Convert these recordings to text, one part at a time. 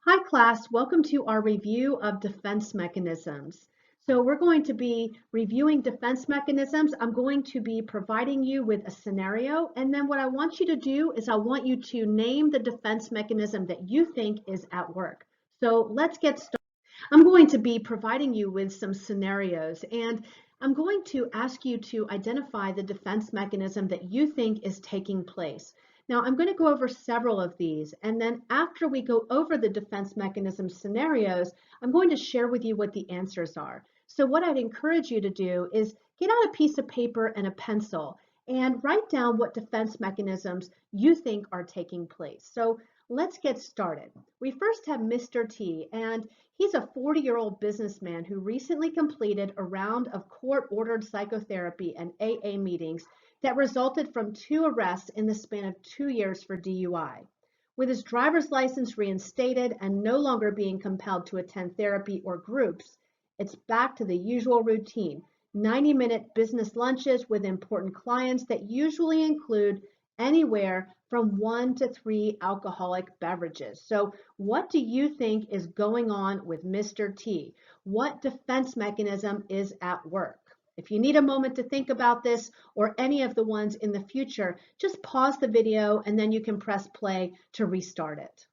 Hi class, welcome to our review of defense mechanisms. So we're going to be reviewing defense mechanisms. I'm going to be providing you with a scenario, and then what I want you to do is I want you to name the defense mechanism that you think is at work. So let's get started. I'm going to be providing you with some scenarios, and I'm going to ask you to identify the defense mechanism that you think is taking place. Now, I'm going to go over several of these, and then after we go over the defense mechanism scenarios, I'm going to share with you what the answers are. So what I'd encourage you to do is get out a piece of paper and a pencil and write down what defense mechanisms you think are taking place. So let's get started. We first have Mr. T, and he's a 40-year-old businessman who recently completed a round of court-ordered psychotherapy and AA meetings that resulted from 2 arrests in the span of 2 years for DUI. With his driver's license reinstated and no longer being compelled to attend therapy or groups, it's back to the usual routine, 90-minute business lunches with important clients that usually include anywhere from 1 to 3 alcoholic beverages. So what do you think is going on with Mr. T? What defense mechanism is at work? If you need a moment to think about this or any of the ones in the future, just pause the video and then you can press play to restart it.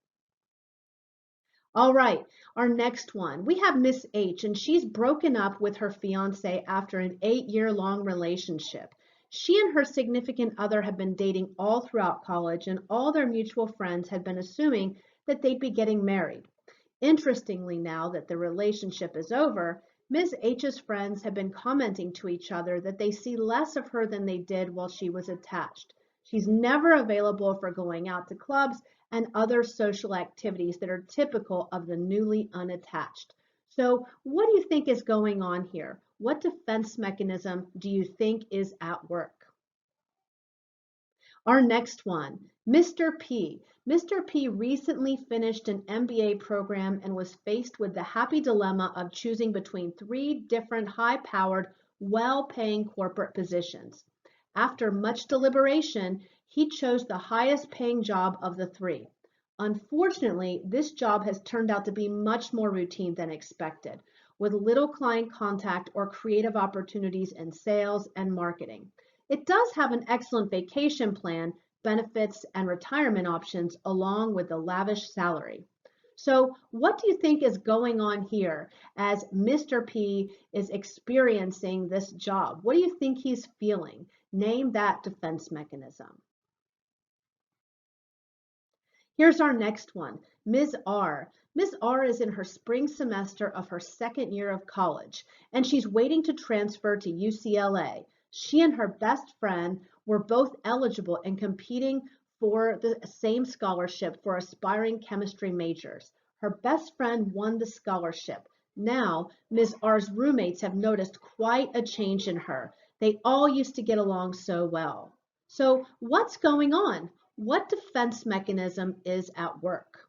All right, our next one. We have Miss H, and she's broken up with her fiance after an 8-year-long relationship. She and her significant other have been dating all throughout college, and all their mutual friends had been assuming that they'd be getting married. Interestingly, now that the relationship is over, Ms. H's friends have been commenting to each other that they see less of her than they did while she was attached. She's never available for going out to clubs and other social activities that are typical of the newly unattached. So what do you think is going on here? What defense mechanism do you think is at work? Our next one, Mr. P. Mr. P recently finished an MBA program and was faced with the happy dilemma of choosing between 3 different high-powered, well-paying corporate positions. After much deliberation, he chose the highest paying job of the 3. Unfortunately, this job has turned out to be much more routine than expected, with little client contact or creative opportunities in sales and marketing. It does have an excellent vacation plan, benefits, and retirement options, along with a lavish salary. So what do you think is going on here as Mr. P is experiencing this job? What do you think he's feeling? Name that defense mechanism. Here's our next one, Ms. R. Ms. R is in her spring semester of her 2nd year of college, and she's waiting to transfer to UCLA. She and her best friend were both eligible and competing for the same scholarship for aspiring chemistry majors. Her best friend won the scholarship. Now, Ms. R's roommates have noticed quite a change in her. They all used to get along so well. So what's going on? What defense mechanism is at work?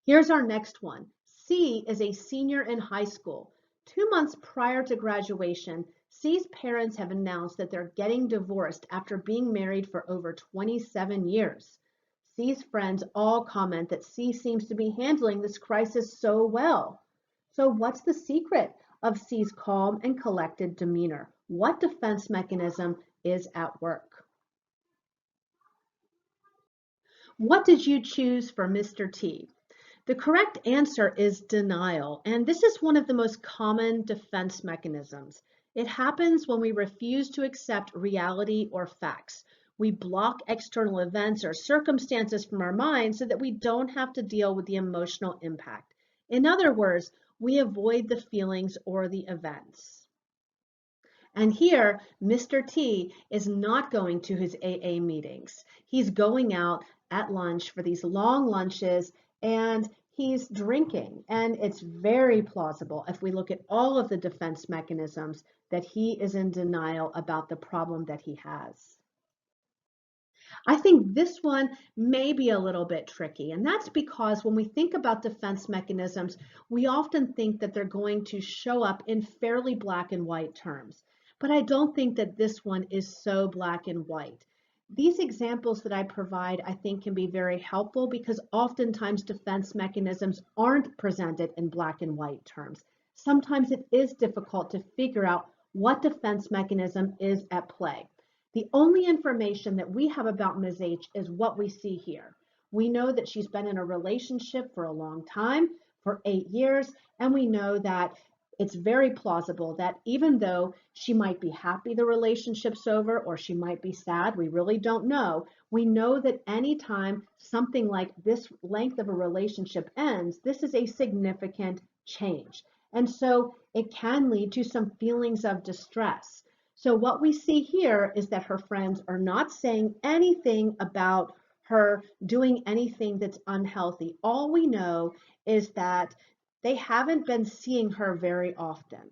Here's our next one. C is a senior in high school. 2 months prior to graduation, C's parents have announced that they're getting divorced after being married for over 27 years. C's friends all comment that C seems to be handling this crisis so well. So what's the secret of C's calm and collected demeanor? What defense mechanism is at work? What did you choose for Mr. T? The correct answer is denial, and this is one of the most common defense mechanisms. It happens when we refuse to accept reality or facts. We block external events or circumstances from our mind so that we don't have to deal with the emotional impact. In other words, we avoid the feelings or the events. And here, Mr. T is not going to his AA meetings. He's going out at lunch for these long lunches, and he's drinking. And it's very plausible, if we look at all of the defense mechanisms, that he is in denial about the problem that he has. I think this one may be a little bit tricky, and that's because when we think about defense mechanisms, we often think that they're going to show up in fairly black and white terms. But I don't think that this one is so black and white. These examples that I provide, I think, can be very helpful because oftentimes defense mechanisms aren't presented in black and white terms. Sometimes it is difficult to figure out what defense mechanism is at play. The only information that we have about Ms. H is what we see here. We know that she's been in a relationship for a long time, for 8 years, and we know that it's very plausible that even though she might be happy the relationship's over or she might be sad, we really don't know. We know that anytime something like this length of a relationship ends, this is a significant change. And so it can lead to some feelings of distress. So what we see here is that her friends are not saying anything about her doing anything that's unhealthy. All we know is that they haven't been seeing her very often.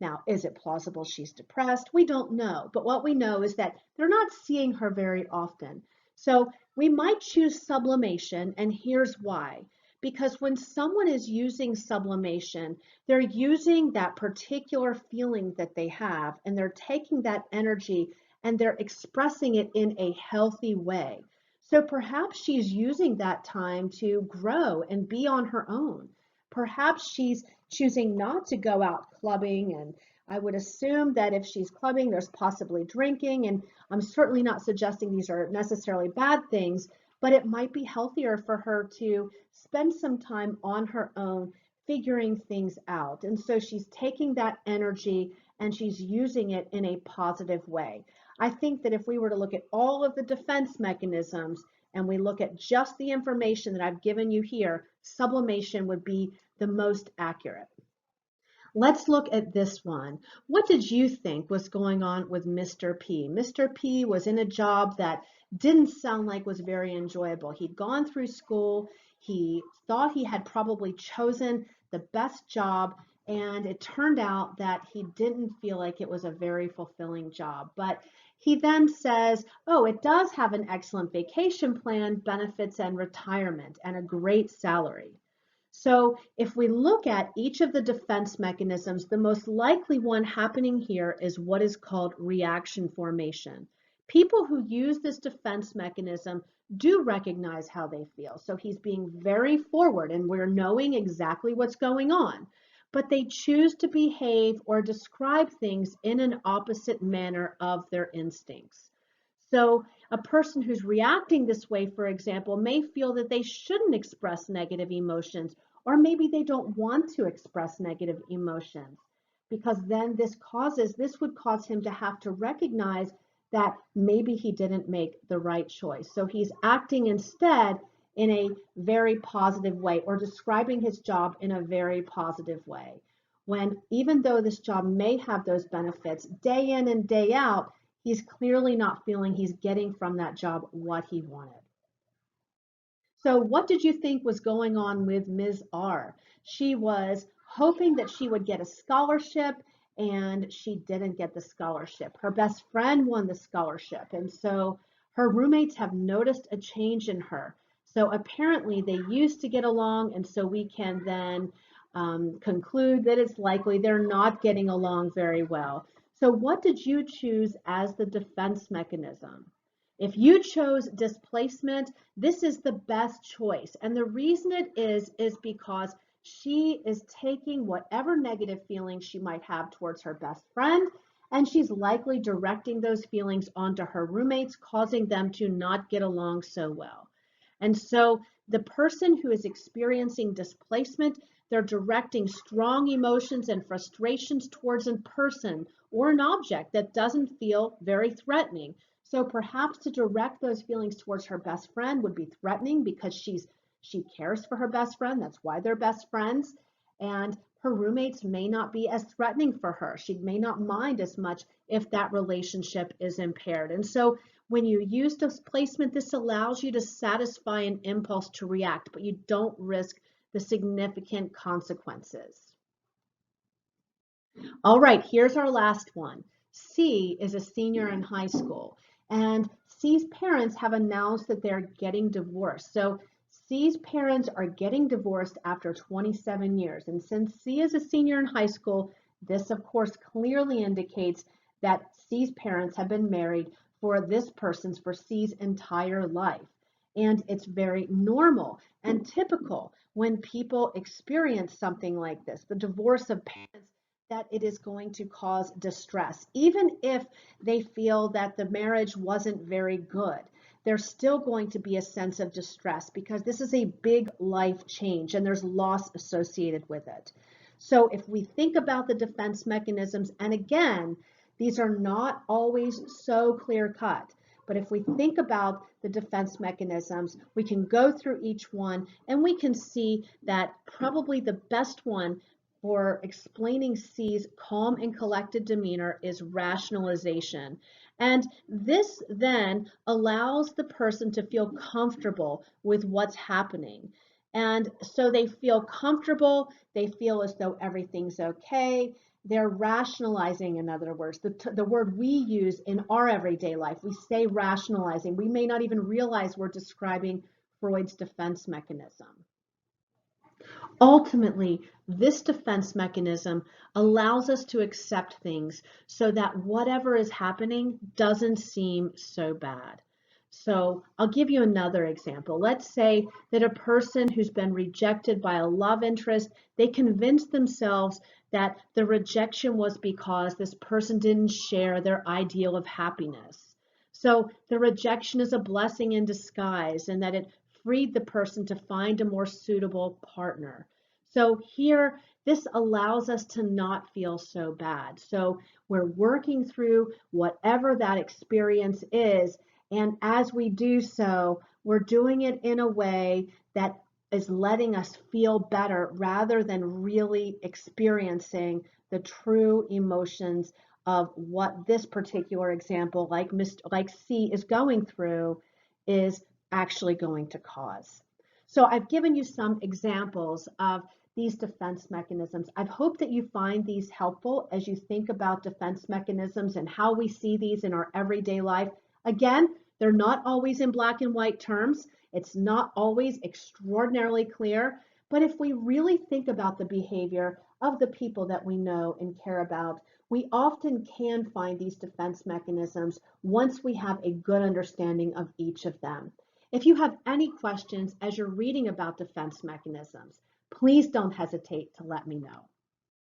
Now, is it plausible she's depressed? We don't know. But what we know is that they're not seeing her very often. So we might choose sublimation, and here's why. Because when someone is using sublimation, they're using that particular feeling that they have, and they're taking that energy and they're expressing it in a healthy way. So perhaps she's using that time to grow and be on her own. Perhaps she's choosing not to go out clubbing, and I would assume that if she's clubbing, there's possibly drinking, and I'm certainly not suggesting these are necessarily bad things, but it might be healthier for her to spend some time on her own figuring things out. And so she's taking that energy and she's using it in a positive way. I think that if we were to look at all of the defense mechanisms and we look at just the information that I've given you here, sublimation would be the most accurate. Let's look at this one. What did you think was going on with Mr. P? Mr. P was in a job that didn't sound like was very enjoyable. He'd gone through school. He thought he had probably chosen the best job, and it turned out that he didn't feel like it was a very fulfilling job. But he then says, oh, it does have an excellent vacation plan, benefits, and retirement, and a great salary. So if we look at each of the defense mechanisms, the most likely one happening here is what is called reaction formation. People who use this defense mechanism do recognize how they feel. So he's being very forward and we're knowing exactly what's going on, but they choose to behave or describe things in an opposite manner of their instincts. So a person who's reacting this way, for example, may feel that they shouldn't express negative emotions, or maybe they don't want to express negative emotions, because then this would cause him to have to recognize that maybe he didn't make the right choice. So he's acting instead in a very positive way or describing his job in a very positive way. When even though this job may have those benefits, day in and day out, he's clearly not feeling he's getting from that job what he wanted. So what did you think was going on with Ms. R? She was hoping that she would get a scholarship and she didn't get the scholarship. Her best friend won the scholarship, and so her roommates have noticed a change in her. So apparently they used to get along, and so we can then conclude that it's likely they're not getting along very well. So what did you choose as the defense mechanism? If you chose displacement, this is the best choice. And the reason it is because she is taking whatever negative feelings she might have towards her best friend, and she's likely directing those feelings onto her roommates, causing them to not get along so well. And so the person who is experiencing displacement, they're directing strong emotions and frustrations towards a person or an object that doesn't feel very threatening. So perhaps to direct those feelings towards her best friend would be threatening because she cares for her best friend. That's why they're best friends. And her roommates may not be as threatening for her. She may not mind as much if that relationship is impaired. And so when you use displacement, this allows you to satisfy an impulse to react, but you don't risk the significant consequences. All right, here's our last one. C is a senior in high school, and C's parents have announced that they're getting divorced. So C's parents are getting divorced after 27 years. And since C is a senior in high school, this of course clearly indicates that C's parents have been married for this person's, for C's entire life. And it's very normal and typical when people experience something like this, the divorce of parents, that it is going to cause distress. Even if they feel that the marriage wasn't very good, there's still going to be a sense of distress because this is a big life change and there's loss associated with it. So if we think about the defense mechanisms, and again, these are not always so clear cut, but if we think about the defense mechanisms, we can go through each one and we can see that probably the best one for explaining C's calm and collected demeanor is rationalization. And this then allows the person to feel comfortable with what's happening. And so they feel comfortable, they feel as though everything's okay. They're rationalizing, in other words, the word we use in our everyday life. We say rationalizing. We may not even realize we're describing Freud's defense mechanism. Ultimately, this defense mechanism allows us to accept things so that whatever is happening doesn't seem so bad. So I'll give you another example. Let's say that a person who's been rejected by a love interest, they convince themselves that the rejection was because this person didn't share their ideal of happiness. So the rejection is a blessing in disguise and that it freed the person to find a more suitable partner. So here, this allows us to not feel so bad. So we're working through whatever that experience is, and as we do so, we're doing it in a way that is letting us feel better rather than really experiencing the true emotions of what this particular example, like C is going through, is actually going to cause. So I've given you some examples of these defense mechanisms. I hope that you find these helpful as you think about defense mechanisms and how we see these in our everyday life. Again, they're not always in black and white terms. It's not always extraordinarily clear, but if we really think about the behavior of the people that we know and care about, we often can find these defense mechanisms once we have a good understanding of each of them. If you have any questions as you're reading about defense mechanisms, please don't hesitate to let me know.